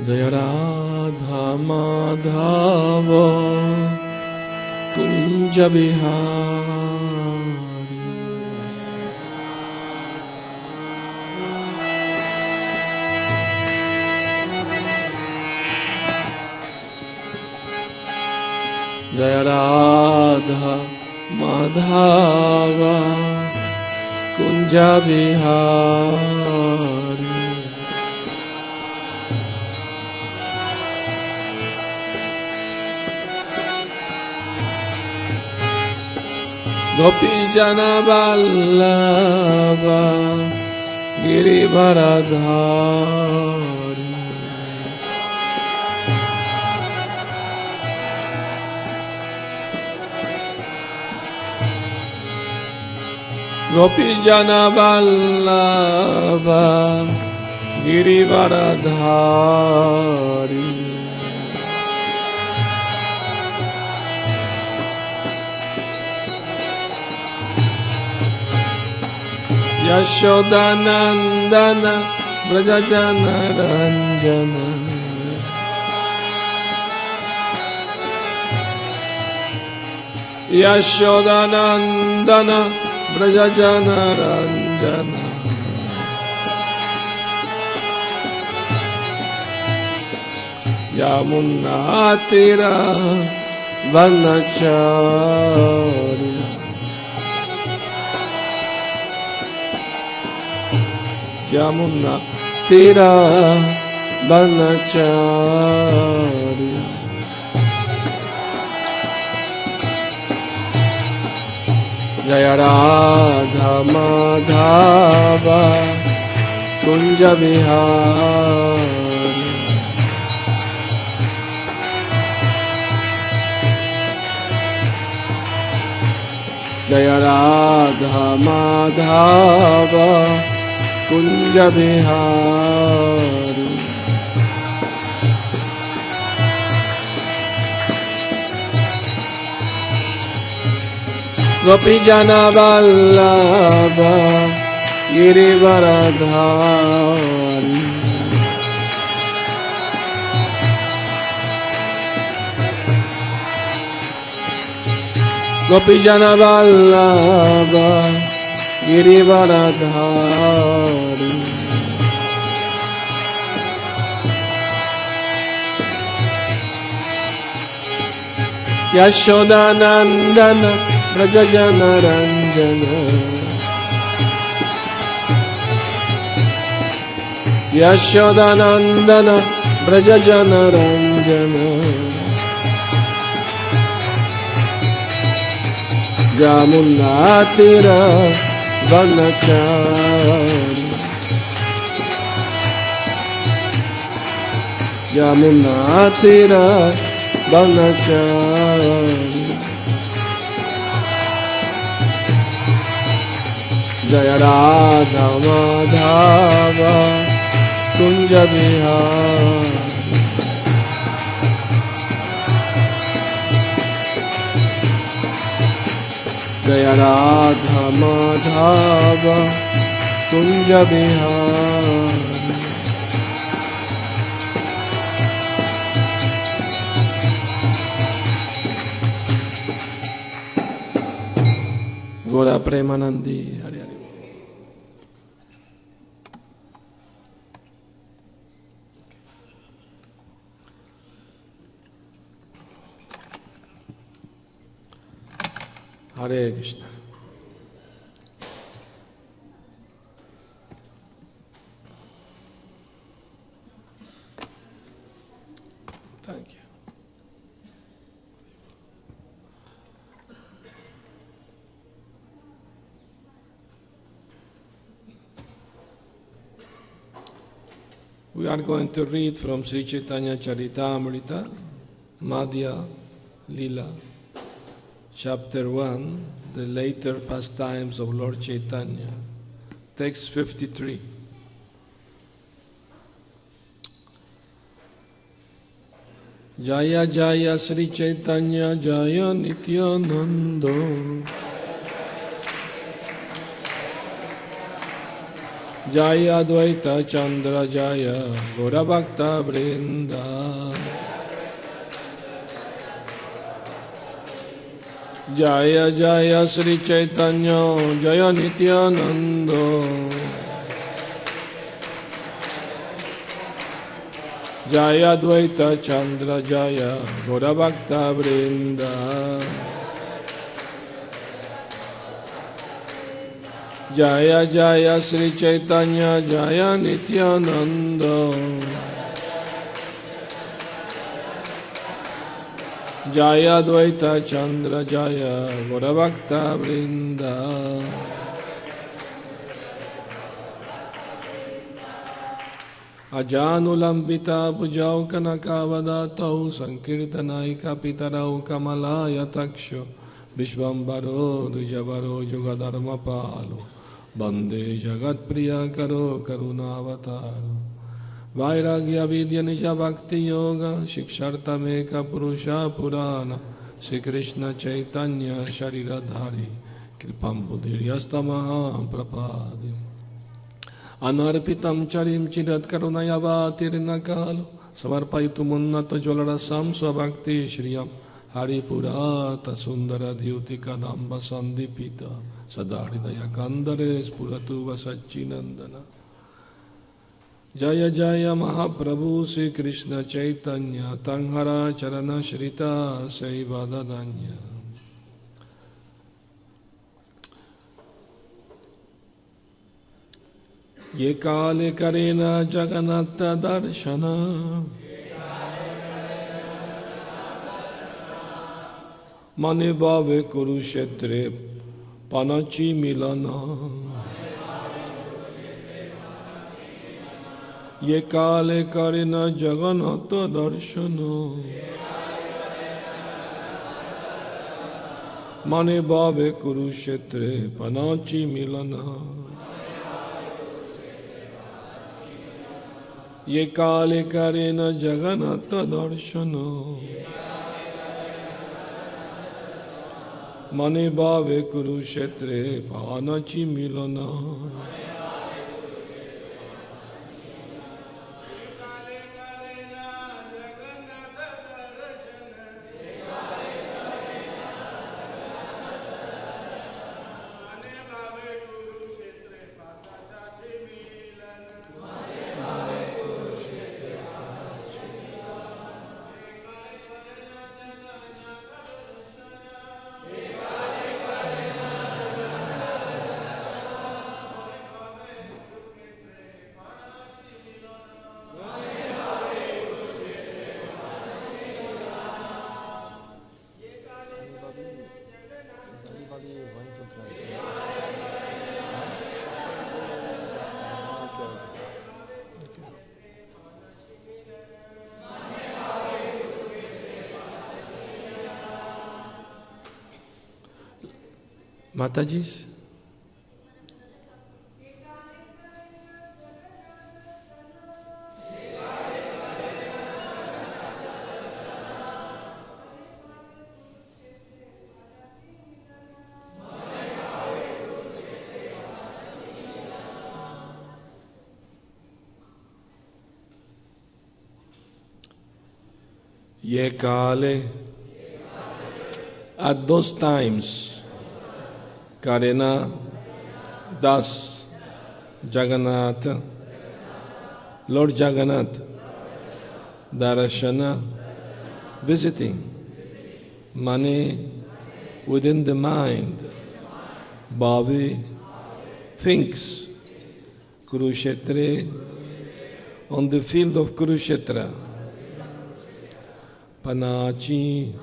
Jaya Radha Madhava Kunja Bihari. Jaya Radha Madhava Kunja Bihari. Gopi Jana Vallabha Girivardhari. Gopi Jana Vallabha Girivardhari. Yashodanandana Brajajana Ranjana. Yashodanandana Brajajana Ranjana. Yamuna Tira Vanachari. Yamuna Tira Vanachari. Jaya Radha Madhava Kunja Bihari. Jaya Radha Madhava Kunja Bihari. Gopi Jana Vallabha Girivardhari. Gopi Jana Vallabha Girivardhari. Yashodanandana Brajajana Ranjana. Yashodanandana Brajajana Ranjana. Yamuna Tira Vanachari. Yamuna Tira Vanachari. Jaya Radha Madhava Kunja Bihari. Jaya Radha Madhava Kunja Bihari. Gora Premanandi. Hare Krishna. Thank you. We are going to read from Sri Caitanyacaritramitra, Madhya, leela, Chapter 1, the later pastimes of Lord Chaitanya, text 53. Jaya Jaya Sri Chaitanya Jaya Nityananda. Jaya Advaita Chandra Jaya Gaura Bhakta Vrinda. Jaya Jaya Sri Chaitanya Jaya Nityananda. Jaya Advaita Chandra Jaya Gaura Bhakta Vrinda. Jaya Jaya Sri Chaitanya Jaya Nityananda. Jaya Advaita Chandra Jaya Gaura Bhakta Vrinda. Ajanulambita Bhujau Kanakavadatou Sankirtanaika Pitarau Kamalaya Taksho Vishvambaro Dujavaro Yugadharma Palo Bande Jagat Priya Karo Karunavataro Vairagya Vidya Nija Bhakti Yoga Shiksharta Meka Purusha Purana Sri Krishna Chaitanya Shariradhari Kripam Buddhiryastamaha Prapadi Anarpitam charim chirat karunayavatirnakalo samarpayitumunnato jwalarasam swabhakti shriyam haripurata sundara dhyuti kadamba sandipita sadaridaya kandare spuratu vasachinandana. Jaya Jaya Mahaprabhu Sri Krishna Chaitanya Tanghara Charana Shrita Saivadadanya. Ye kale karena Jagannatha darshana mane bhave kurukshetre panachi milana. Ye kale karena Jagannatha darshana mane bhave kurukshetre panachi milana. Ye kale karena Jagannatha darshana mane bhave kurukshetre panachi milana. Matajis? Ye kale, at those times, Karena, thus, Jagannatha, Lord Jagannath, Darashana, visiting, Mane, within the mind, Bhavi, thinks, Kurukshetra, on the field of Kurukshetra, Panachi,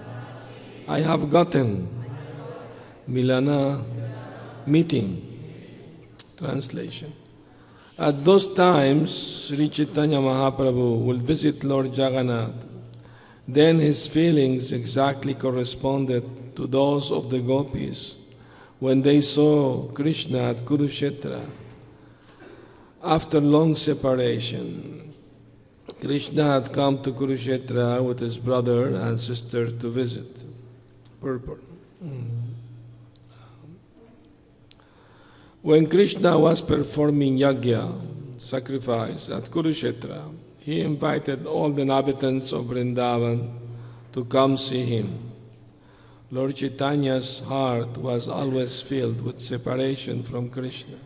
I have gotten, Milana, meeting. Translation. At those times, Sri Chaitanya Mahaprabhu will visit Lord Jagannath. Then his feelings exactly corresponded to those of the gopis when they saw Krishna at Kurukshetra. After long separation, Krishna had come to Kurukshetra with his brother and sister to visit. Purport. When Krishna was performing yajna, sacrifice at Kurukshetra, he invited all the inhabitants of Vrindavan to come see him. Lord Chaitanya's heart was always filled with separation from Krishna.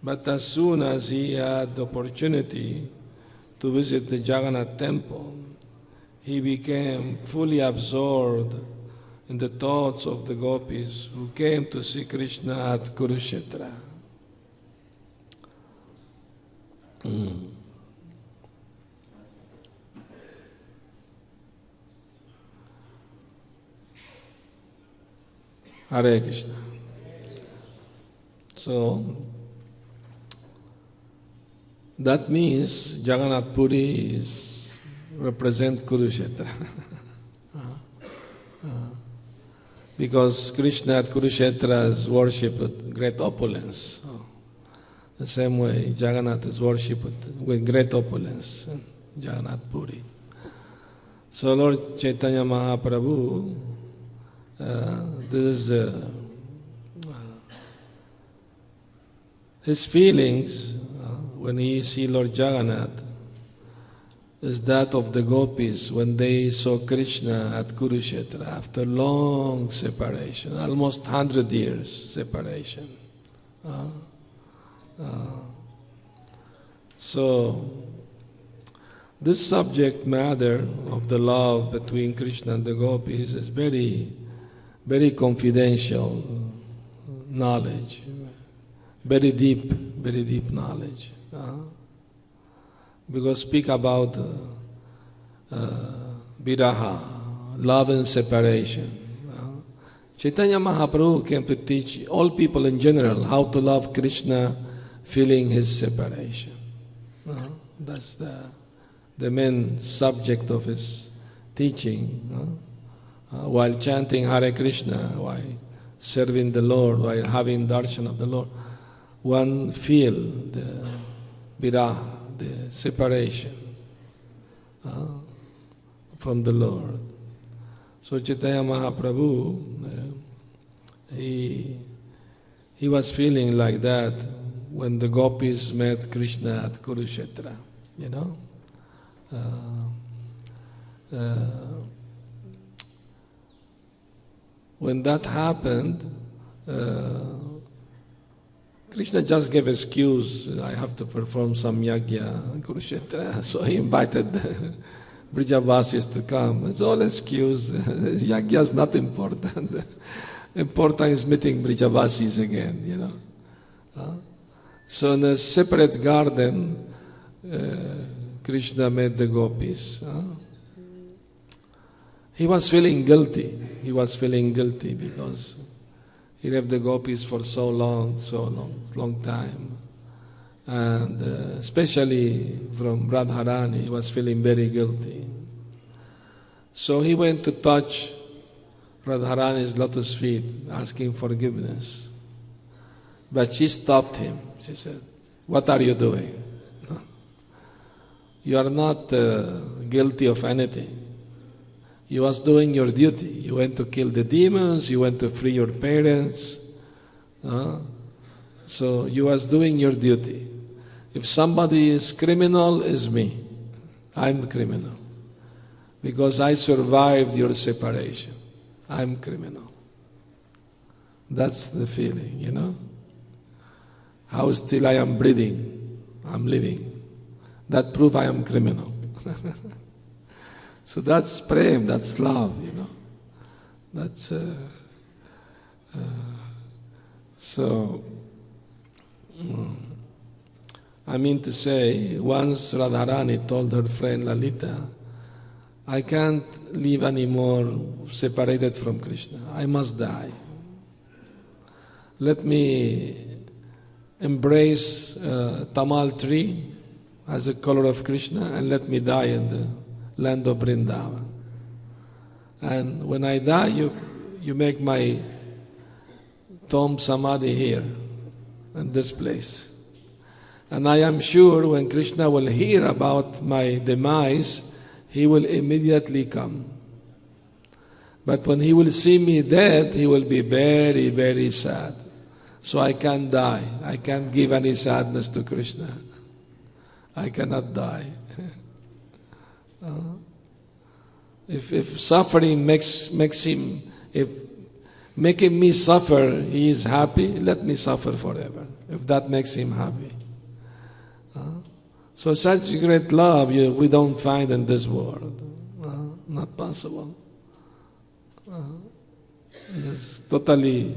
But as soon as he had the opportunity to visit the Jagannath temple, he became fully absorbed in the thoughts of the gopis who came to see Krishna at Kurukshetra. Hare Krishna. So, that means Jagannath Puri represents Kurukshetra. Because Krishna at Kurukshetra is worshipped with great opulence. The same way Jagannath is worshipped with great opulence in Jagannath Puri. So Lord Chaitanya Mahaprabhu, this is his feelings when he see Lord Jagannath is that of the gopis when they saw Krishna at Kurukshetra after long separation, almost 100 years separation. So this subject matter of the love between Krishna and the gopis is very, very confidential knowledge, very deep knowledge. Because speak about viraha, love and separation. Chaitanya Mahaprabhu came to teach all people in general how to love Krishna feeling his separation. That's the main subject of his teaching. While chanting Hare Krishna, while serving the Lord, while having darshan of the Lord, one feel the viraha, the separation from the Lord. So Chaitanya Mahaprabhu, he was feeling like that when the gopis met Krishna at Kurukshetra, you know. When that happened, Krishna just gave excuse, I have to perform some yajna in Kurukshetra, so he invited Brijavasis to come. It's all excuse. Yajna is not important. Important is meeting Brijavasis again, you know. So in a separate garden, Krishna met the gopis. He was feeling guilty. He was feeling guilty because he left the gopis for so long time. And especially from Radharani, he was feeling very guilty. So he went to touch Radharani's lotus feet, asking forgiveness. But she stopped him. She said, "What are you doing? You are not guilty of anything. You was doing your duty. You went to kill the demons, you went to free your parents. So you was doing your duty. If somebody is criminal, it's me. I'm criminal. Because I survived your separation. I'm criminal." That's the feeling, you know. How still I am breathing, I'm living. That proof I am criminal. So that's prem, that's love, you know. That's so. I mean to say, once Radharani told her friend Lalita, "I can't live anymore separated from Krishna. I must die. Let me embrace tamal tree as a color of Krishna and let me die in the land of Vrindavan. And when I die, you make my tomb samadhi here, in this place. And I am sure when Krishna will hear about my demise, he will immediately come. But when he will see me dead, he will be very, very sad. So I can't die. I can't give any sadness to Krishna. I cannot die. If suffering makes him, if making me suffer, he is happy, let me suffer forever, if that makes him happy. So such great love we don't find in this world. Not possible. It is totally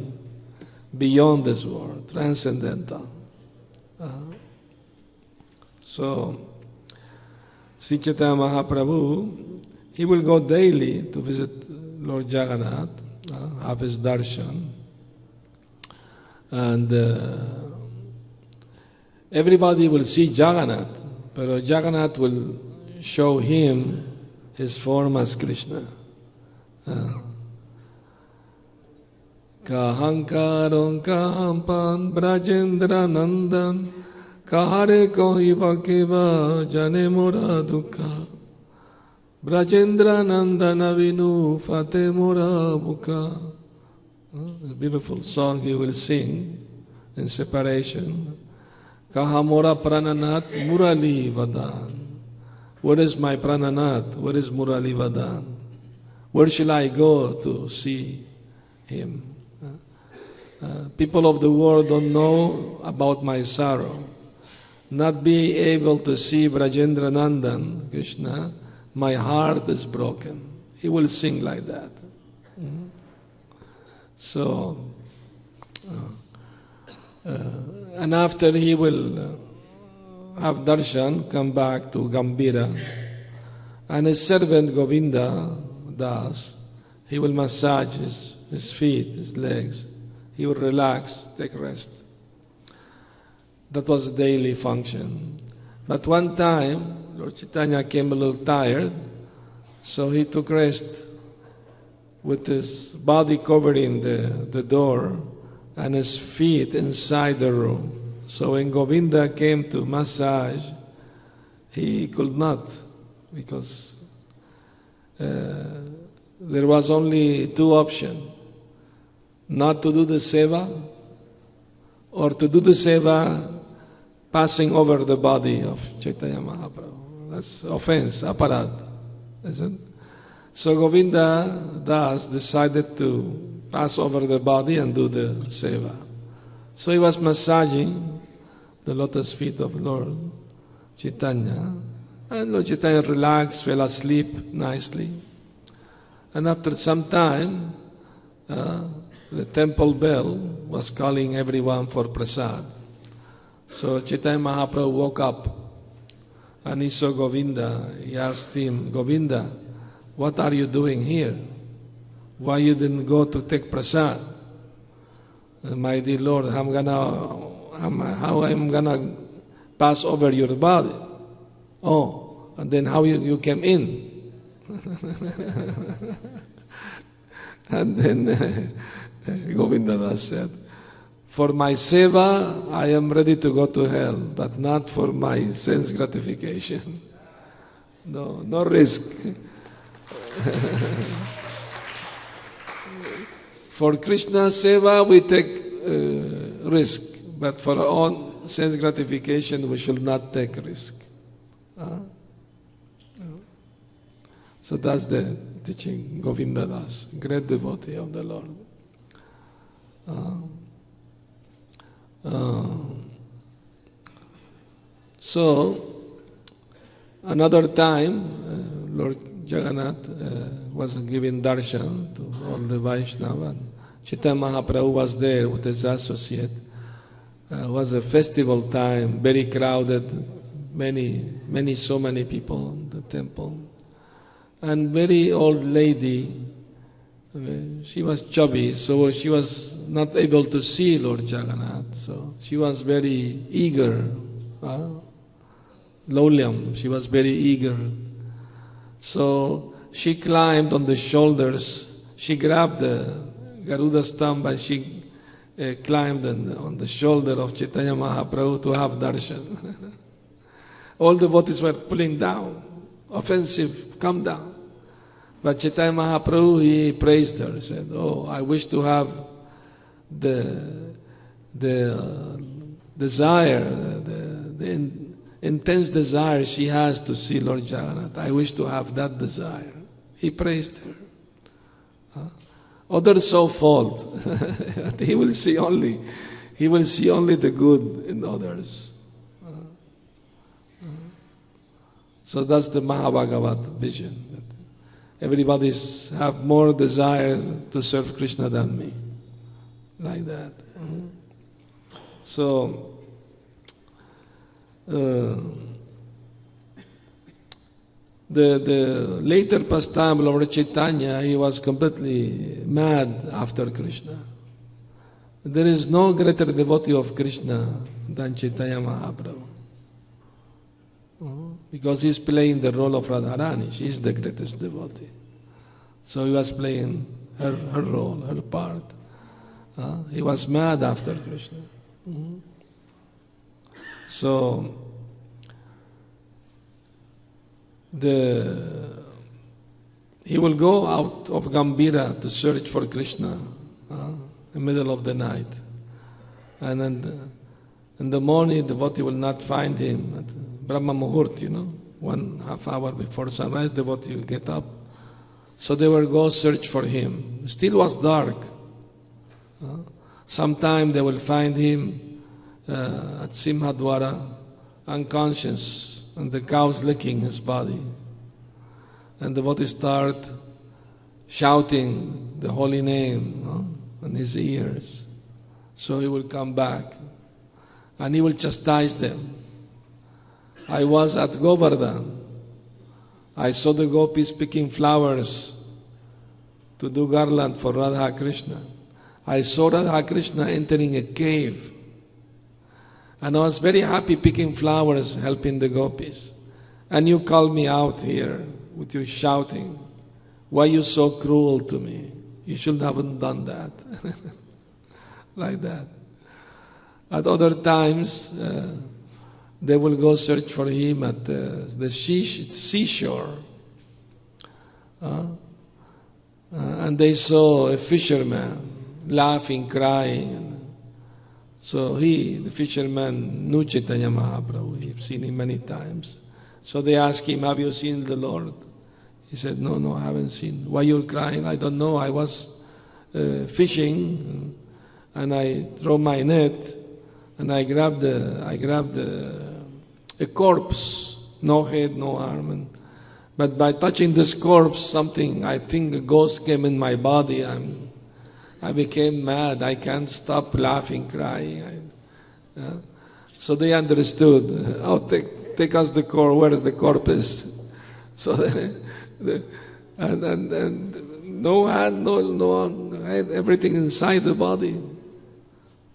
beyond this world, transcendental. So, Sri Chaitanya Mahaprabhu, he will go daily to visit Lord Jagannath, have his darshan, and everybody will see Jagannath, but Jagannath will show him his form as Krishna. Kahankaron kahampan Brajendra Nandan Kahare kohiva keva jane mora dukha Brajendra Nandana vinu fate mora buka. A beautiful song he will sing in separation. Kahamora prananat murali vadan. Where is my prananat? Where is murali vadan? Where shall I go to see him? People of the world don't know about my sorrow. Not being able to see Brajendra Nandan, Krishna, my heart is broken. He will sing like that. So, and after he will have darshan, come back to Gambhira, and his servant Govinda Das, he will massage his feet, his legs. He will relax, take rest. That was a daily function. But one time, Lord Chaitanya came a little tired, so he took rest with his body covering the door and his feet inside the room. So when Govinda came to massage, he could not, because there was only two options. Not to do the seva, or to do the seva passing over the body of Chaitanya Mahaprabhu. That's offense, aparad, isn't it? So Govinda Das decided to pass over the body and do the seva. So he was massaging the lotus feet of Lord Chaitanya, and Lord Chaitanya relaxed, fell asleep nicely. And after some time, the temple bell was calling everyone for prasad. So Chaitanya Mahaprabhu woke up and he saw Govinda. He asked him, Govinda, what are you doing here? Why you didn't go to take prasad? My dear Lord, how I'm gonna pass over your body? Oh, and then how you came in? And then Govinda Das said, for my seva, I am ready to go to hell, but not for my sense gratification. No risk. For Krishna seva, we take risk, but for our own sense gratification, we should not take risk. So that's the teaching, Govinda Das, great devotee of the Lord. So, another time, Lord Jagannath was giving darshan to all the Vaishnava, and Chaitanya Mahaprabhu was there with his associate. It was a festival time, very crowded, so many people in the temple. And very old lady, she was chubby, so she was not able to see Lord Jagannath. So she was very eager. Lolyam, she was very eager. So she climbed on the shoulders. She grabbed the Garuda stamp and she climbed on the shoulder of Chaitanya Mahaprabhu to have darshan. All the devotees were pulling down, offensive, come down. But Chaitanya Mahaprabhu, he praised her, said, oh, I wish to have the desire, the intense desire she has to see Lord Jagannath. I wish to have that desire. He praised her. Others saw fault. He will see only the good in others. So that's the Mahabhagavat vision. Everybody have more desire to serve Krishna than me. Like that. So, the later pastime of Lord Chaitanya, he was completely mad after Krishna. There is no greater devotee of Krishna than Chaitanya Mahaprabhu. Because he's playing the role of Radharani. She is the greatest devotee. So he was playing her role, her part. He was mad after Krishna. So he will go out of Gambhira to search for Krishna in the middle of the night. And then in the morning, the devotee will not find him at Brahma Muhurt, 1.5 hour before sunrise, the devotee will get up. So they will go search for him. It still was dark. Sometime they will find him at Simhadwara, unconscious, and the cows licking his body. And the devotee start shouting the holy name in his ears. So he will come back and he will chastise them. I was at Govardhan. I saw the gopis picking flowers to do garland for Radha Krishna. I saw Radha Krishna entering a cave. And I was very happy picking flowers, helping the gopis. And you called me out here with your shouting. Why are you so cruel to me? You shouldn't have done that. Like that. At other times, they will go search for him at the seashore. And they saw a fisherman laughing, crying. So the fisherman, knew Chaitanya Mahaprabhu. He've seen him many times. So they asked him, have you seen the Lord? He said, no, I haven't seen. Why you're crying? I don't know. I was fishing and I throw my net and I grabbed a corpse, no head, no arm. But by touching this corpse, I think a ghost came in my body. I became mad. I can't stop laughing, crying. So they understood. Take us the corpse. Where is the corpus? So and no hand, no head, everything inside the body,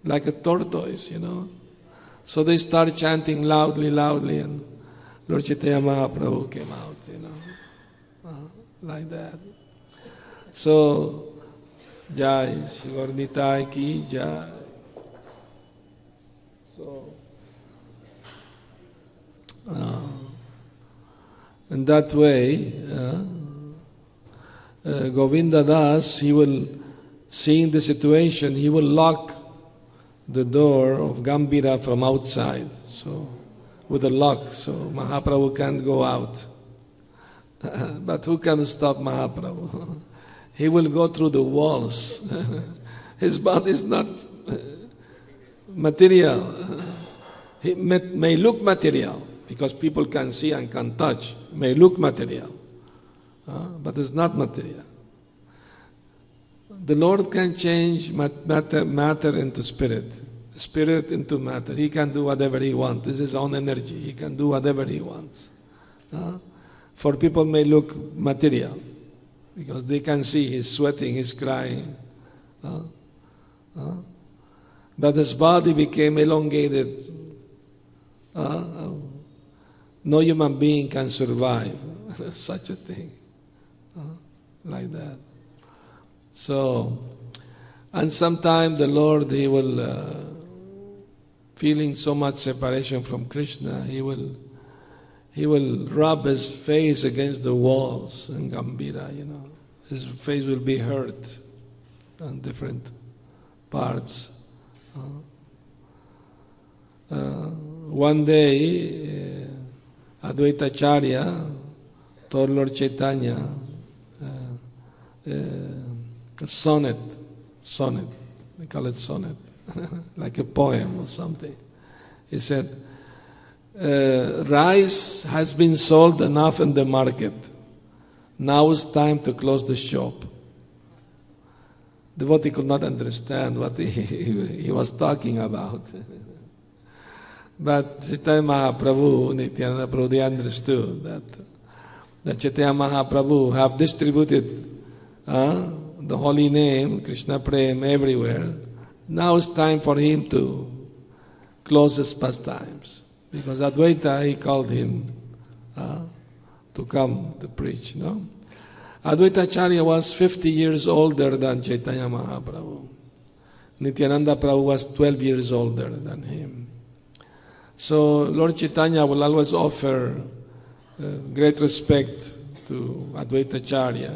like a tortoise, So they start chanting loudly, and Lord Chaitanya Mahaprabhu came out, like that. So, Jai Shri Gaur Nitai ki Jai. So, in that way, Govinda Das, he will, seeing the situation, he will lock the door of Gambhira from outside, so with a lock, so Mahaprabhu can't go out. But who can stop Mahaprabhu? He will go through the walls. His body is not material. He may look material, because people can see and can touch. May look material, but it's not material. The Lord can change matter into spirit, spirit into matter. He can do whatever He wants. This is His own energy. He can do whatever He wants. For people may look material, because they can see He's sweating, He's crying. But His body became elongated. No human being can survive such a thing, like that. So, and sometimes the Lord, He will, feeling so much separation from Krishna, He will rub His face against the walls in Gambhira, His face will be hurt on different parts. one day, Advaitacharya told Lord Chaitanya a sonnet, they call it sonnet, like a poem or something. He said, rice has been sold enough in the market. Now it's time to close the shop. The devotee could not understand what he was talking about. But Chaitanya Mahaprabhu, Nityananda Prabhu, they understood that Chaitanya Mahaprabhu have distributed the holy name, Krishna Prem, everywhere. Now it's time for him to close his pastimes. Because Advaita, he called him to come to preach, no? Advaitacharya was 50 years older than Chaitanya Mahaprabhu. Nityananda Prabhu was 12 years older than him. So Lord Chaitanya will always offer great respect to Advaitacharya.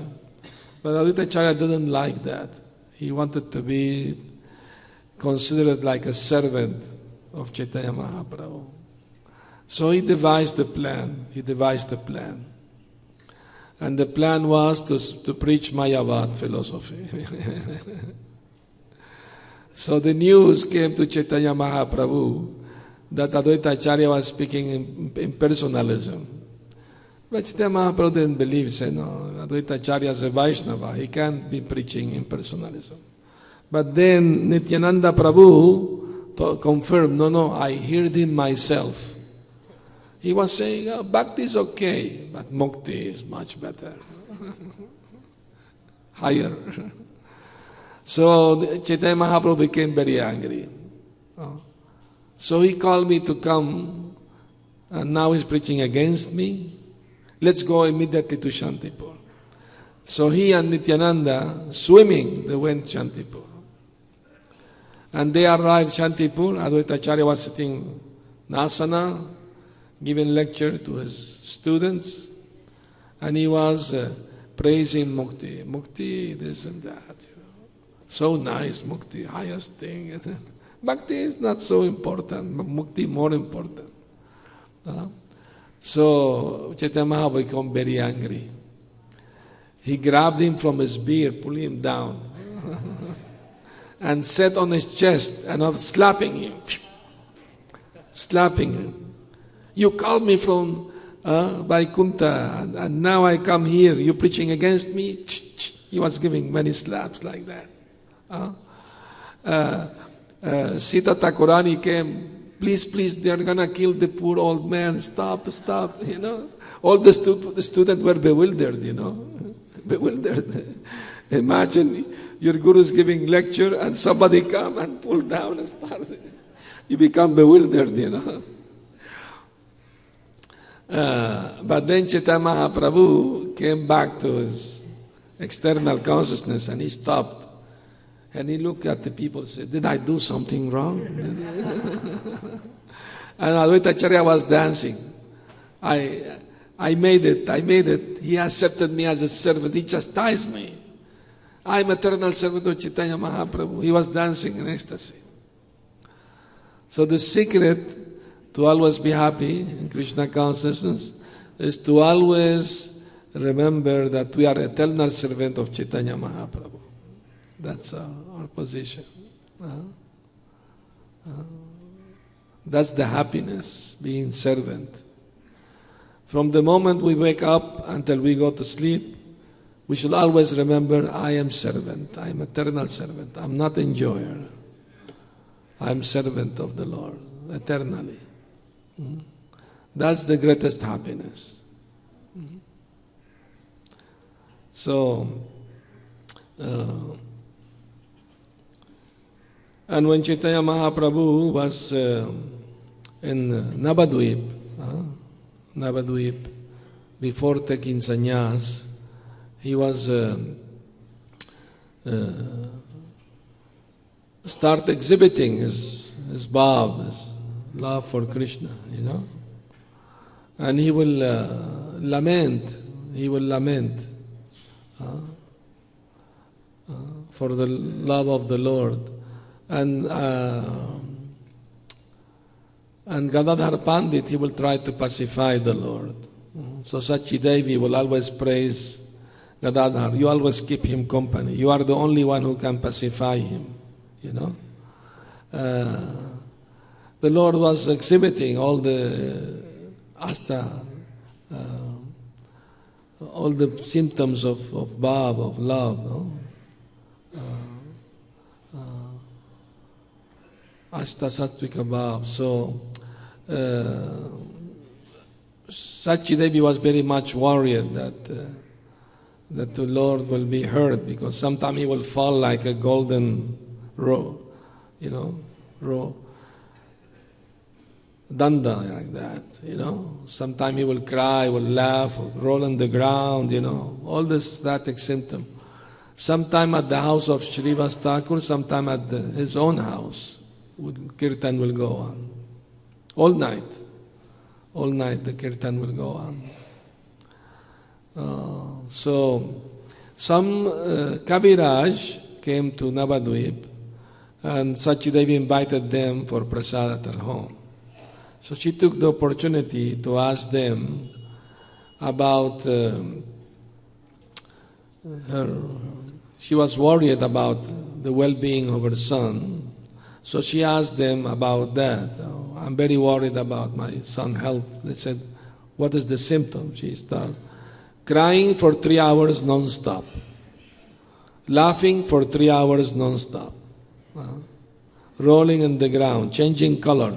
But Advaitacharya didn't like that. He wanted to be considered like a servant of Chaitanya Mahaprabhu. So he devised the plan. And the plan was to preach Mayavad philosophy. So the news came to Chaitanya Mahaprabhu that Advaitacharya was speaking in impersonalism. But Chaitanya Mahaprabhu didn't believe. He said, no, Advaitacharya is a Vaishnava. He can't be preaching impersonalism. But then Nityananda Prabhu confirmed, no, I heard him myself. He was saying, Bhakti is okay, but Mukti is much better. Higher. So Chaitanya Mahaprabhu became very angry. So he called me to come, and now he's preaching against me. Let's go immediately to Shantipur. So he and Nityananda, swimming, they went to Shantipur. And they arrived Shantipur. Advaitacharya was sitting in asana, giving lecture to his students, and he was praising Mukti. Mukti, this and that. So nice, Mukti, highest thing. Bhakti is not so important, but Mukti more important. So Chaitanya Mahaprabhu became very angry. He grabbed him from his beard, pulled him down, and sat on his chest and was slapping him. You called me from Vaikuntha, and now I come here. You preaching against me? He was giving many slaps like that. Sita Thakurani came. Please, they are gonna kill the poor old man. Stop. You know, all the students were bewildered. Bewildered. Imagine your guru is giving lecture, and somebody come and pull down and start. You become bewildered. But then Chaitanya Mahaprabhu came back to his external consciousness, and he stopped. And he looked at the people and said, did I do something wrong? And Advaitacharya was dancing. I made it. He accepted me as a servant. He chastised me. I'm eternal servant of Chaitanya Mahaprabhu. He was dancing in ecstasy. So the secret to always be happy in Krishna consciousness is to always remember that we are eternal servant of Chaitanya Mahaprabhu. That's our position. That's the happiness, being servant. From the moment we wake up until we go to sleep, we should always remember, I am servant. I am eternal servant. I'm not enjoyer. I am servant of the Lord eternally. That's the greatest happiness. So, and when Chaitanya Mahaprabhu was in Navadvip, before taking sannyas, he was start exhibiting his bhav, his love for Krishna, and he will lament for the love of the Lord. And And Gadadhar Pandit, he will try to pacify the Lord. So Sachidevi will always praise Gadadhar. You always keep him company. You are the only one who can pacify him, you know. The Lord was exhibiting all the all the symptoms of bhav, of love, no? Ashta Sattvika Bhav. So Sachidevi was very much worried that the Lord will be hurt, because sometime he will fall like a golden row, you know, danda, like that, you know. Sometime he will cry, will laugh, will roll on the ground, you know, all this static symptom. Sometime at the house of Srivas Thakur, sometime at his own house, kirtan will go on. All night the kirtan will go on. So some Kaviraj came to Navadvip, and Sachidevi invited them for prasad at her home. So she took the opportunity to ask them about she was worried about the well-being of her son. So she asked them about that. Oh, I'm very worried about my son's health. They said, what is the symptom? She started crying for 3 hours non-stop, laughing for 3 hours non-stop, rolling on the ground, changing color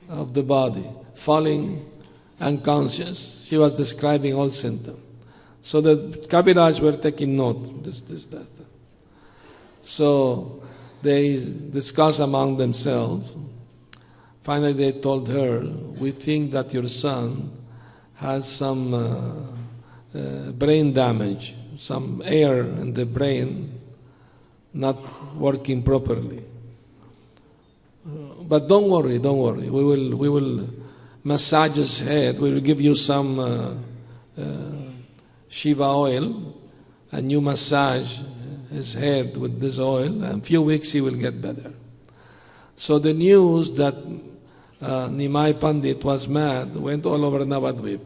of the body, falling unconscious. She was describing all symptoms. So the Kaviraj were taking note, this, that. So they discussed among themselves. Finally they told her, we think that your son has some brain damage, some air in the brain not working properly. But don't worry. We will massage his head. We will give you some Shiva oil, and you massage his head with this oil, and in a few weeks he will get better. So the news that Nimai Pandit was mad went all over Navadvip.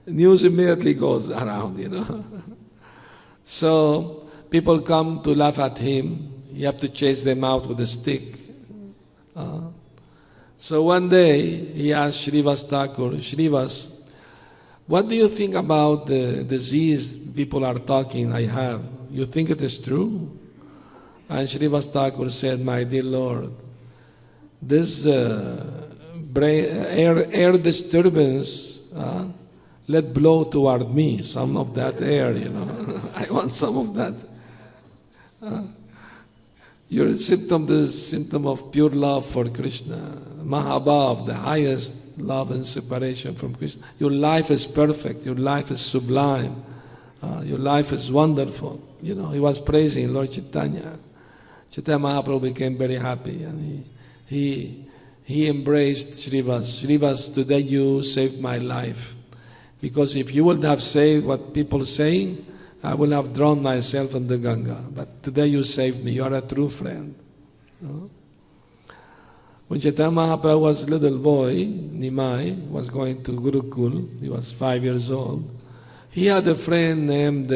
News immediately goes around, you know. So people come to laugh at him. You have to chase them out with a stick. So one day he asked Srivas Thakur, Srivas, what do you think about the disease people are talking I have? You think it is true? And Srivas Thakur said, my dear Lord, this air disturbance, let blow toward me some of that air, you know. I want some of that. Your symptom is symptom of pure love for Krishna, Mahabhav, the highest love and separation from Krishna. Your life is perfect. Your life is sublime. Your life is wonderful. You know, he was praising Lord Chaitanya. Chaitanya Mahaprabhu became very happy, and he embraced Srivas. Srivas, today you saved my life, because if you would have said what people are saying, I would have drowned myself in the Ganga. But today you saved me. You are a true friend. When Chaitanya Mahaprabhu was a little boy, Nimai was going to Gurukul. He was 5 years old. He had a friend named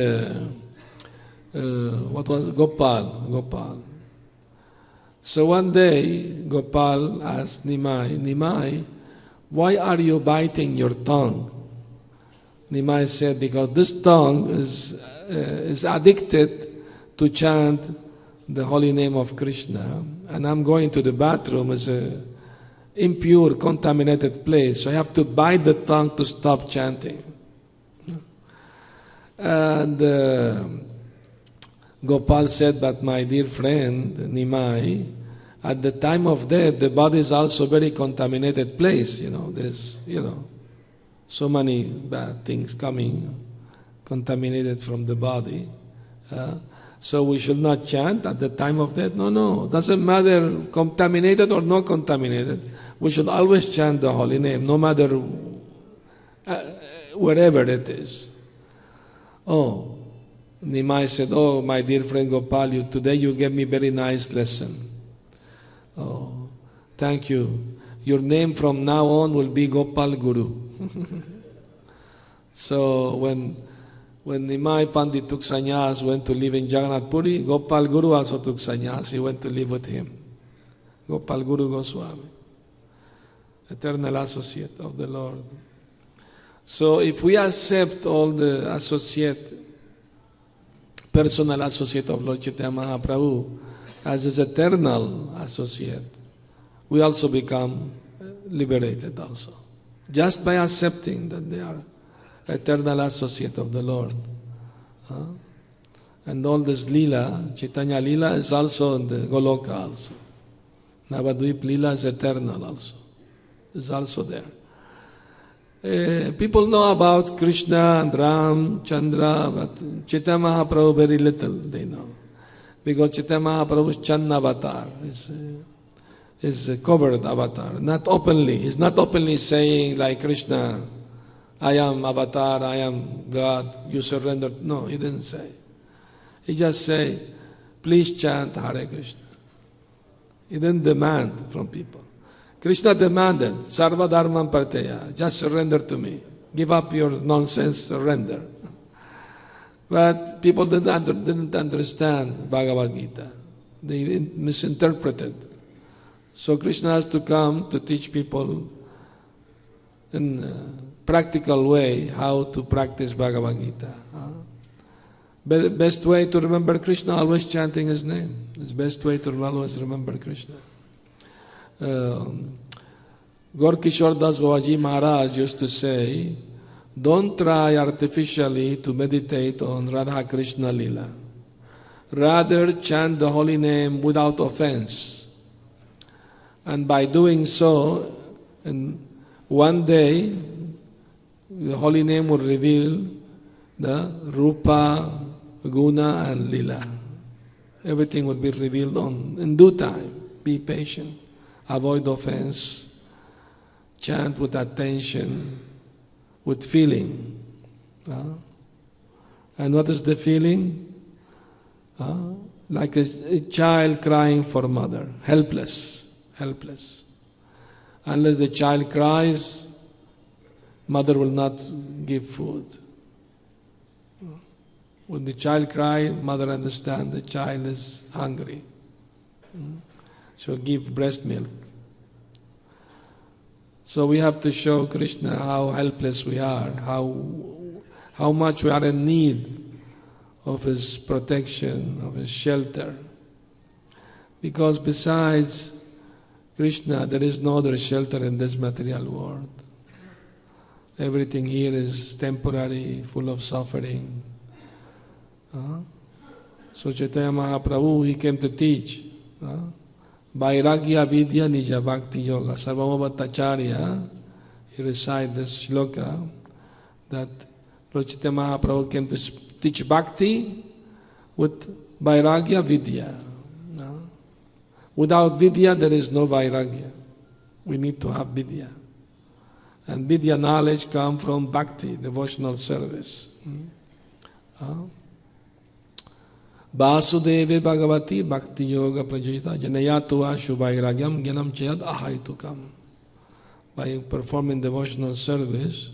Gopal. So one day Gopal asked Nimai, why are you biting your tongue? Nimai said, because this tongue is addicted to chant the holy name of Krishna, and I'm going to the bathroom. It's an impure, contaminated place, so I have to bite the tongue to stop chanting. And Gopal said, but my dear friend Nimai, at the time of death, the body is also a very contaminated place. You know, there's, so many bad things coming, contaminated from the body. So we should not chant at the time of death. No, doesn't matter contaminated or not contaminated. We should always chant the holy name, no matter wherever it is. Oh, Nimai said, oh, my dear friend Gopal, today you gave me very nice lesson. Oh, thank you. Your name from now on will be Gopal Guru. So when Nimai Pandit took sannyas, went to live in Jagannath Puri, Gopal Guru also took sannyas. He went to live with him. Gopal Guru Goswami, eternal associate of the Lord. So if we accept all the personal associate of Lord Chaitanya Mahaprabhu as his eternal associate, we also become liberated also. Just by accepting that they are eternal associate of the Lord. And all this leela, Chaitanya leela, is also in the Goloka also. Navadvip leela is eternal also. Is also there. People know about Krishna and Ram, Chandra, but Chaitanya Mahaprabhu very little they know. Because Chaitanya Mahaprabhu's Chandra avatar is a covered avatar, not openly. He's not openly saying like Krishna, I am avatar, I am God, you surrender. No, he didn't say. He just say, please chant Hare Krishna. He didn't demand from people. Krishna demanded, Sarva Dharmam Parteya, just surrender to me. Give up your nonsense, surrender. But people didn't understand Bhagavad Gita. They misinterpreted. So Krishna has to come to teach people in a practical way how to practice Bhagavad Gita. Best way to remember Krishna, always chanting his name. It's best way to always remember Krishna. Gaur Kishore Das Babaji Maharaj used to say, don't try artificially to meditate on Radha Krishna Leela. Rather chant the holy name without offense. And by doing so, in one day, the holy name will reveal the Rupa, Guna and Leela. Everything will be revealed in due time. Be patient. Avoid offense. Chant with attention, with feeling. And what is the feeling? Like a child crying for mother. Helpless. Helpless. Unless the child cries, mother will not give food. When the child cries, mother understands the child is hungry. So give breast milk. So we have to show Krishna how helpless we are, how much we are in need of his protection, of his shelter. Because besides Krishna, there is no other shelter in this material world. Everything here is temporary, full of suffering. So Chaitanya Mahaprabhu, he came to teach. Vairagya Vidya Nija Bhakti Yoga. Sarvamabhattacharya, he recited this shloka that Lord Chaitanya Mahaprabhu came to teach bhakti with Vairagya Vidya. Without Vidya, there is no Vairagya. We need to have Vidya. And Vidya knowledge comes from bhakti, devotional service. Vasudeve Bhagavati Bhakti Yoga Prajita Janayatva Shubhairagyam Gyanam Chayad Ahaitukam. By performing devotional service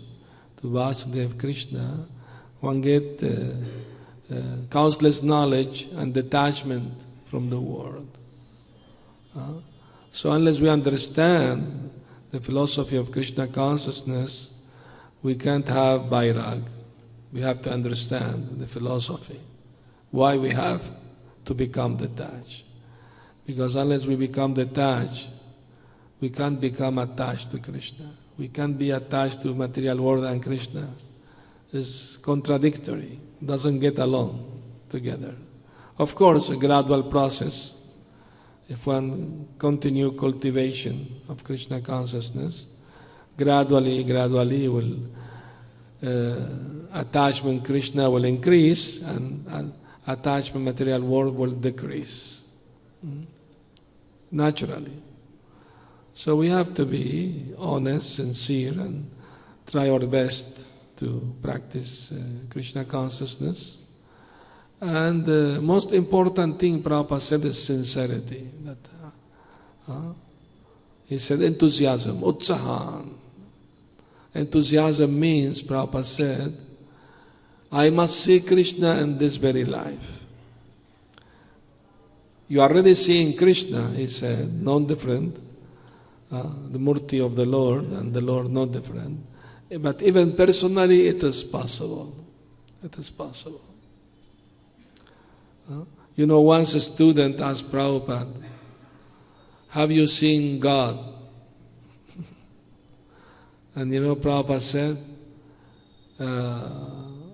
to Vasudeva Krishna, one get countless knowledge and detachment from the world. So unless we understand the philosophy of Krishna consciousness, we can't have Vairag. We have to understand the philosophy. Why we have to become detached. Because unless we become detached, we can't become attached to Krishna. We can't be attached to material world and Krishna. It's contradictory. Doesn't get along together. Of course, a gradual process. If one continue cultivation of Krishna consciousness, gradually will attachment Krishna will increase and attachment material world will decrease. Naturally. So we have to be honest, sincere, and try our best to practice Krishna consciousness. And the most important thing Prabhupada said is sincerity. That He said enthusiasm, utsahan. Enthusiasm means, Prabhupada said, I must see Krishna in this very life. You are already seeing Krishna, he said, non-different. The Murti of the Lord and the Lord not different. But even personally, it is possible. It is possible. Once a student asked Prabhupada, have you seen God? And Prabhupada said,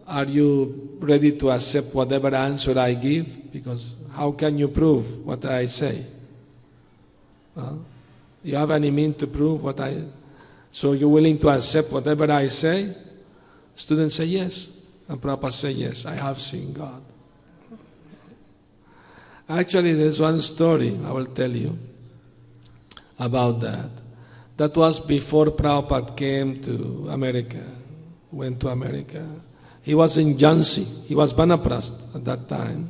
are you ready to accept whatever answer I give? Because how can you prove what I say? You have any means to prove what I... So you're willing to accept whatever I say? Students say yes. And Prabhupada say yes, I have seen God. Actually, there's one story I will tell you about that. That was before Prabhupada came to America, went to America. He was in Jhansi. He was Banaprast at that time.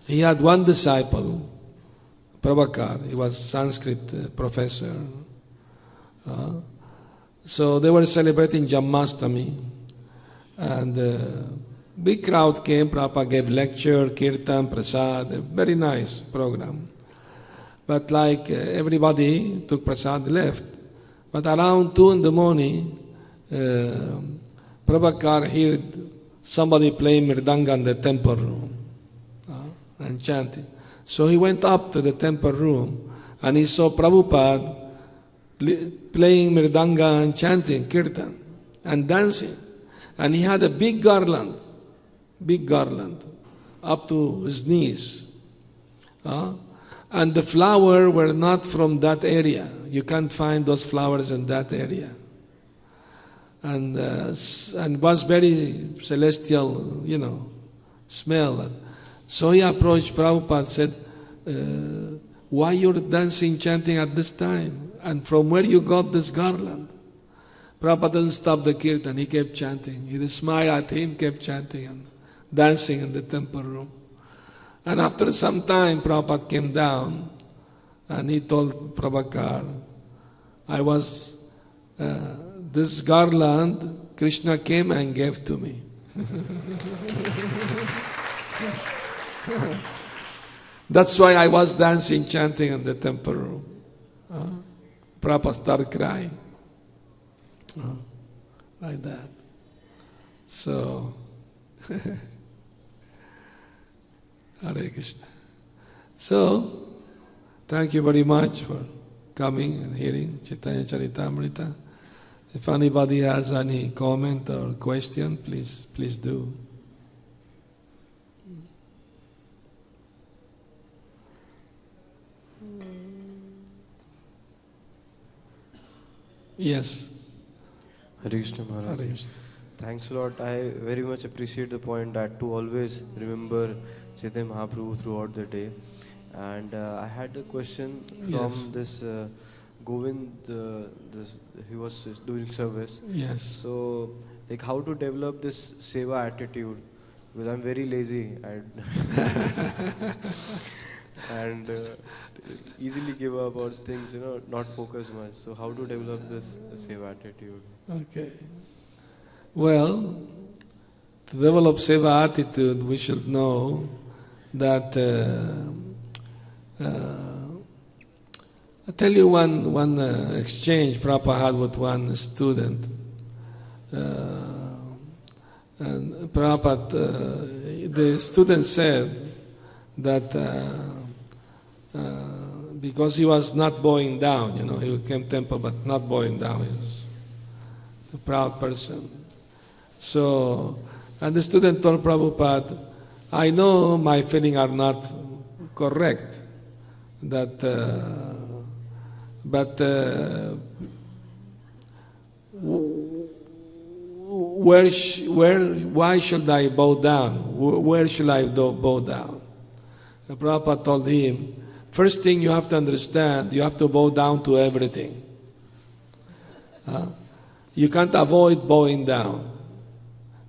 He had one disciple, Prabhakar. He was Sanskrit professor. So they were celebrating Janmashtami. And big crowd came. Prabhupada gave lecture, kirtan, prasad, a very nice program. But like everybody took prasad, left. But around 2 a.m, Prabhakar heard somebody playing mridanga in the temple room and chanting. So he went up to the temple room and he saw Prabhupada playing mridanga and chanting kirtan and dancing. And he had a big garland up to his knees. And the flowers were not from that area. You can't find those flowers in that area. And was very celestial, smell. So he approached Prabhupada and said, why you're dancing, chanting at this time? And from where you got this garland? Prabhupada didn't stop the kirtan, he kept chanting. He smiled at him, kept chanting and dancing in the temple room. And after some time, Prabhupada came down and he told Prabhakar, this garland, Krishna came and gave to me. That's why I was dancing, chanting in the temple room. Prabhupada started crying. Like that. So, Hare Krishna. So, thank you very much for coming and hearing Caitanyacaritramitra. If anybody has any comment or question, please do. Yes. Hare Krishna Maharaj. Hare Krishna. Thanks a lot. I very much appreciate the point that to always remember Chaitanya Mahaprabhu throughout the day. And I had a question from this Govind, he was doing service. Yes. So, like how to develop this seva attitude? Because I'm very lazy and easily give up on things, not focus much. So how to develop this seva attitude? Okay. Well, to develop seva attitude, we should know that I'll tell you one exchange Prabhupada had with one student. And Prabhupada, the student said that because he was not bowing down, he came temple but not bowing down, he was a proud person. So, and the student told Prabhupada, I know my feelings are not correct, that, why should I bow down? Where should I bow down? And Prabhupada told him, first thing you have to understand, you have to bow down to everything. You can't avoid bowing down.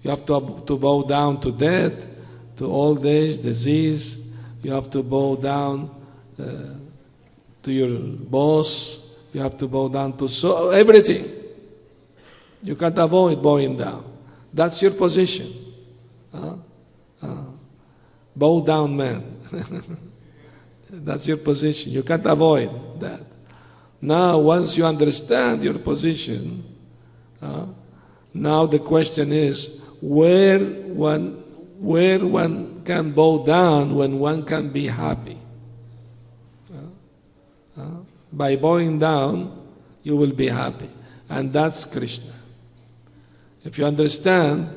You have to bow down to death, to old age, disease. You have to bow down to your boss, You have to bow down to everything. You can't avoid bowing down. That's your position. Bow down man. That's your position. You can't avoid that. Now, once you understand your position, now the question is where one can bow down when one can be happy. By bowing down, you will be happy. And that's Krishna. If you understand,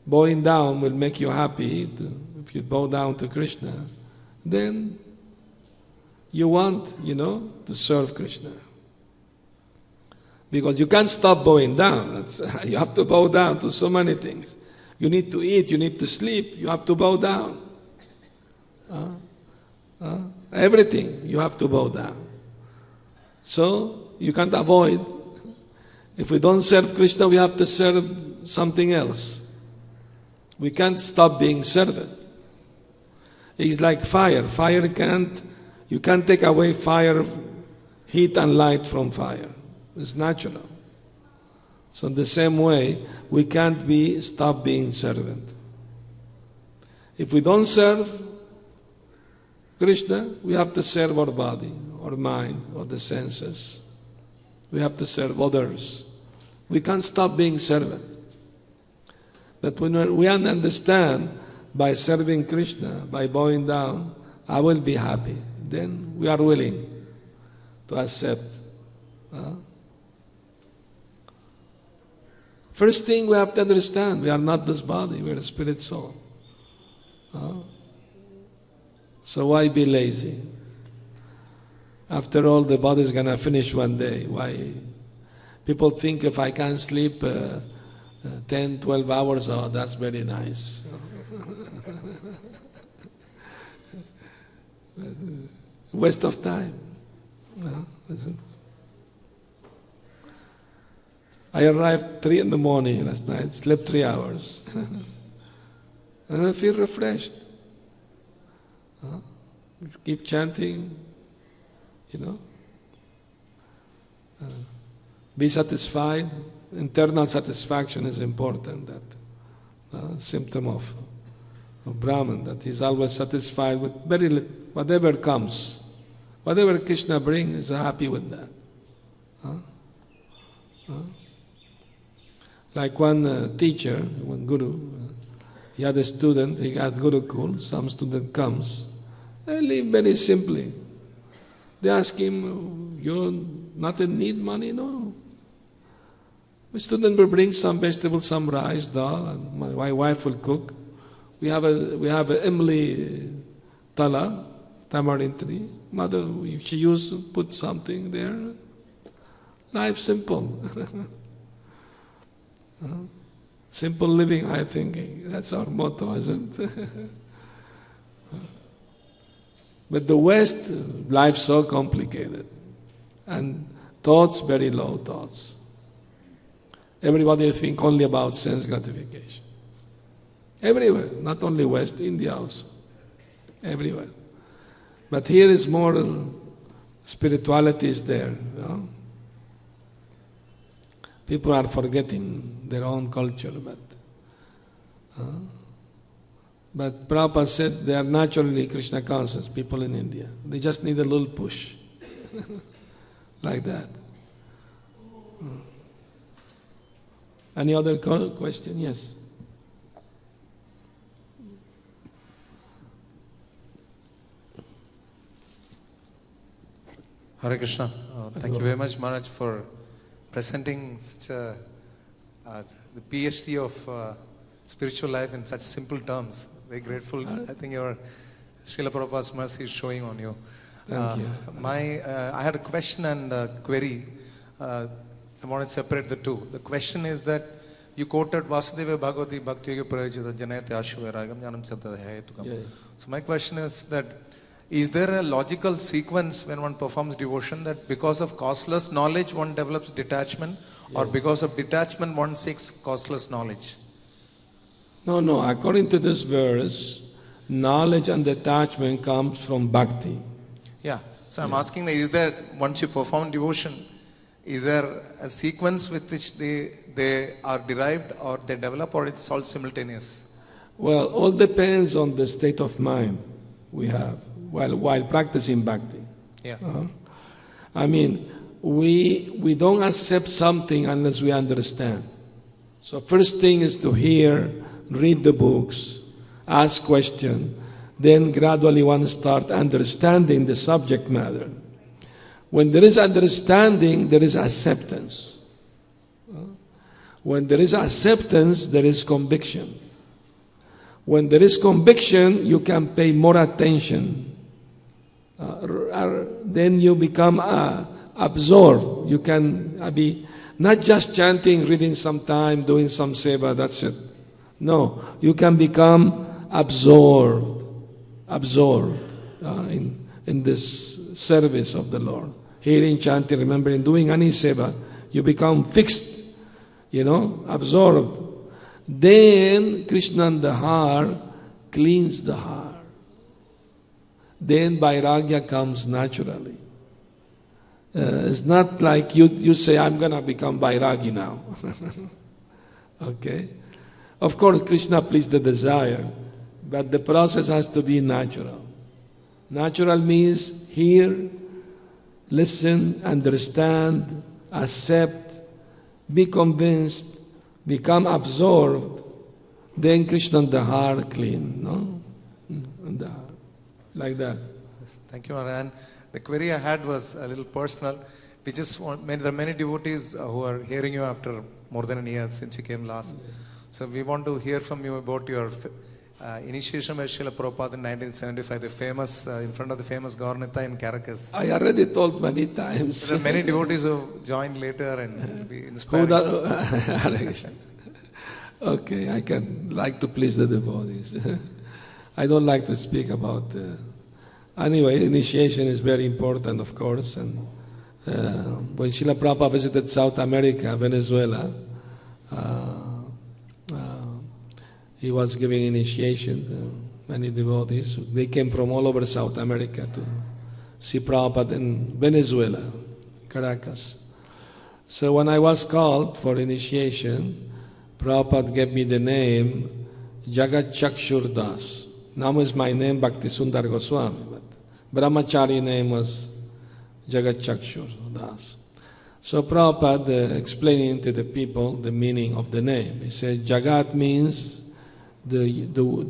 bowing down will make you happy. If you bow down to Krishna, then you want, to serve Krishna. Because you can't stop bowing down. You have to bow down to so many things. You need to eat, you need to sleep, you have to bow down. Everything, you have to bow down. So, you can't avoid. If we don't serve Krishna, we have to serve something else. We can't stop being servant. It's like fire. You can't take away fire, heat and light from fire. It's natural. So in the same way, we can't stop being servant. If we don't serve Krishna, we have to serve our body, our mind, or the senses. We have to serve others. We can't stop being servant. But when we understand by serving Krishna, by bowing down, I will be happy. Then we are willing to accept. First thing we have to understand, we are not this body, we are a spirit soul. So why be lazy? After all, the body is going to finish one day. Why? People think if I can sleep 10, 12 hours, oh, that's very nice. Waste of time. No, isn't it? I arrived 3 in the morning last night, slept 3 hours. And I feel refreshed. Keep chanting, be satisfied. Internal satisfaction is important. That symptom of Brahman, that he's always satisfied with very little, whatever comes. Whatever Krishna brings, he's happy with that. Like one teacher, one guru, he had a student, he got Gurukul, some student comes, they live very simply. They ask him, you not in need money? No. The student will bring some vegetables, some rice, dal, and my wife will cook. We have a imli tala, tamarind tree. Mother, she used to put something there. Life simple. Simple living, I think. That's our motto, isn't it? But the West, life so complicated. And thoughts, very low thoughts. Everybody think only about sense gratification. Everywhere, not only West, India also. Everywhere. But here is more, spirituality is there. People are forgetting their own culture, but Prabhupada said they are naturally Krishna conscious, people in India. They just need a little push. Like that. Any other question? Yes. Hare Krishna. Thank you very much, Maharaj, for presenting such the PhD of spiritual life in such simple terms. Very grateful. I think your Srila Prabhupada's mercy is showing on you. Thank you. I had a question and a query. I want to separate the two. The question is that you quoted Vasudeva Bhagavati Bhakti Yoga Prayojita Janayate Ashvaragam Jnanam Chattada Hetukam. So my question is that, is there a logical sequence when one performs devotion that because of causeless knowledge one develops detachment, or because of detachment one seeks causeless knowledge? No. According to this verse, knowledge and detachment comes from bhakti. Yeah. So I'm asking, is there, once you perform devotion, is there a sequence with which they are derived or they develop, or it's all simultaneous? Well, all depends on the state of mind we have while practicing bhakti. Yeah. I mean, we don't accept something unless we understand. So first thing is to hear, read the books, ask questions, then gradually one start understanding the subject matter. When there is understanding, there is acceptance. When there is acceptance, there is conviction. When there is conviction, you can pay more attention. Then you become absorbed. You can be not just chanting, reading some time, doing some seva, that's it. No, you can become absorbed in this service of the Lord. Hearing, chanting, remembering, doing any seva, you become fixed, absorbed. Then Krishna and the heart cleans the heart. Then vairagya comes naturally. It's not like you say, I'm going to become vairagi now. Okay? Of course, Krishna pleases the desire, but the process has to be natural. Natural means hear, listen, understand, accept, be convinced, become absorbed, then Krishna and the heart clean, no? And the heart. Like that. Thank you, Maharaj. And the query I had was a little personal. We just want, there are many devotees who are hearing you after more than a year since you came last. So we want to hear from you about your initiation by Srila Prabhupada in 1975, the famous, in front of the famous Gaurneta in Caracas. I already told many times. There are many devotees who joined later and be inspiring. Okay, I can like to please the devotees. I don't like to speak about... Anyway, initiation is very important, of course. And when Srila Prabhupada visited South America, Venezuela, he was giving initiation to many devotees. They came from all over South America to see Prabhupada in Venezuela, Caracas. So when I was called for initiation, Prabhupada gave me the name Jagat Das. Now is my name BHaktiSundar Goswami, but Brahmachari name was Jagat Das. So Prabhupada explaining to the people the meaning of the name. He said Jagat means the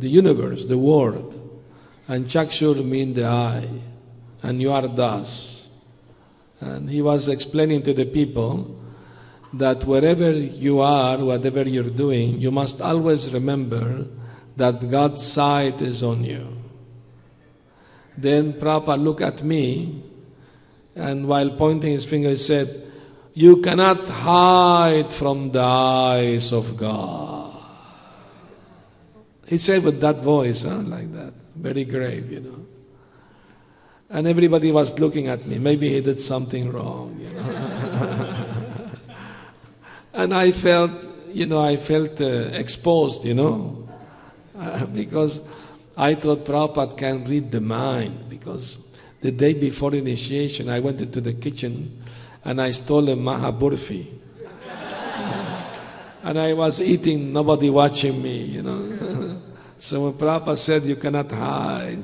universe, the world, and Chakshur means the eye, and you are Das. And he was explaining to the people that wherever you are, whatever you're doing, you must always remember that God's sight is on you. Then Prabhupada looked at me, and while pointing his finger, he said, "You cannot hide from the eyes of God." He said with that voice, like that, very grave, And everybody was looking at me. Maybe he did something wrong, And I felt, exposed, because I thought Prabhupada can read the mind, because the day before initiation I went into the kitchen and I stole a Mahaburfi. And I was eating, nobody watching me, So when Prabhupada said, "You cannot hide."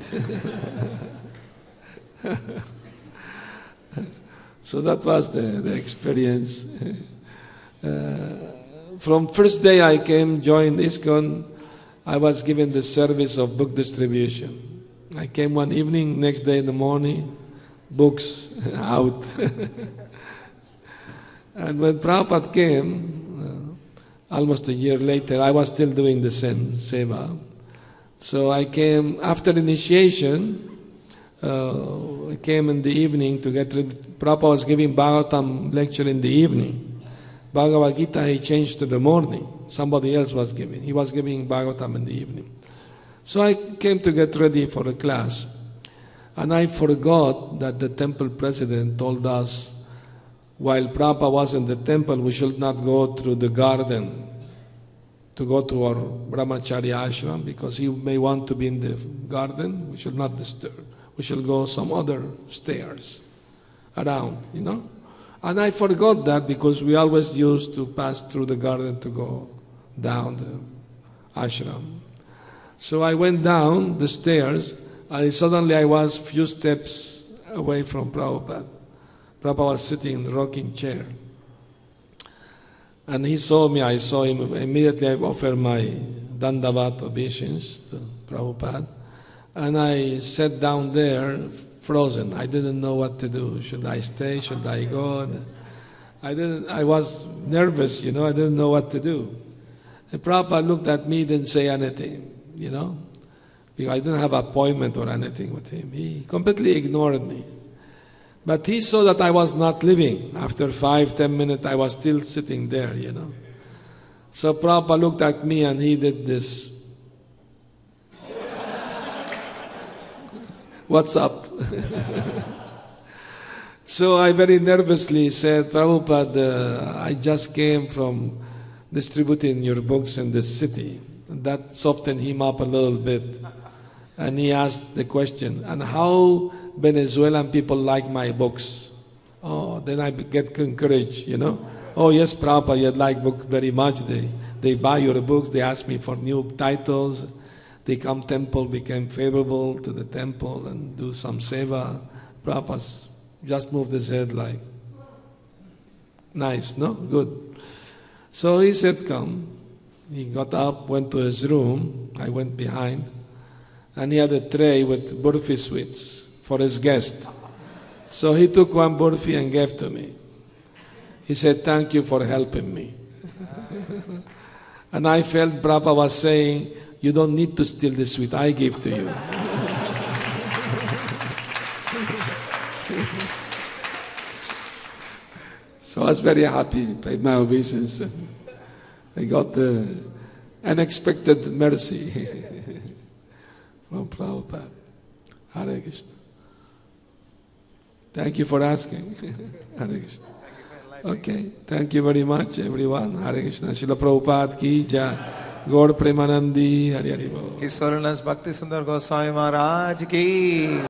So that was the experience. From first day I came, joined ISKCON, I was given the service of book distribution. I came one evening, next day in the morning, books out. And when Prabhupada came, almost a year later, I was still doing the same seva. So I came after initiation. I came in the evening to get ready. Prabhupada was giving Bhagavatam lecture in the evening. Bhagavad Gita he changed to the morning. Somebody else was giving. He was giving Bhagavatam in the evening. So I came to get ready for a class. And I forgot that the temple president told us, while Prabhupada was in the temple, we should not go through the garden to go to our brahmachari ashram, because he may want to be in the garden. We should not disturb. we shall go some other stairs around, And I forgot that because we always used to pass through the garden to go down the ashram. So I went down the stairs, and suddenly I was few steps away from Prabhupada. Prabhupada was sitting in the rocking chair. And he saw me, I saw him. Immediately I offered my dandavat obeisance to Prabhupada. And I sat down there, frozen. I didn't know what to do. Should I stay? Should I go? I was nervous, I didn't know what to do. And Prabhupada looked at me, didn't say anything, because I didn't have an appointment or anything with him. He completely ignored me. But he saw that I was not leaving. After 5-10 minutes, I was still sitting there, So Prabhupada looked at me and he did this. What's up? So I very nervously said, Prabhupada, I just came from distributing your books in this city. And that softened him up a little bit. And he asked the question, and how Venezuelan people like my books? Oh, then I get encouraged, Oh yes, Prabhupada, you like book very much. They buy your books, they ask me for new titles. They come temple, became favorable to the temple and do some seva. Prabhupada just moved his head like, nice, no? Good. So he said, come. He got up, went to his room. I went behind. And he had a tray with burfi sweets for his guest. So he took one burfi and gave to me. He said, thank you for helping me. And I felt Prabhupada was saying, you don't need to steal the sweet, I give to you. So I was very happy, paid my obeisance. I got the unexpected mercy from Prabhupada. Hare Krishna. Thank you for asking. Hare Krishna. Okay, thank you very much, everyone. Hare Krishna. Srila Prabhupada ki jai. Gaur Premanandi. Hare Hare Bol. His Holiness BHaktiSundar Goswami Maharaj ki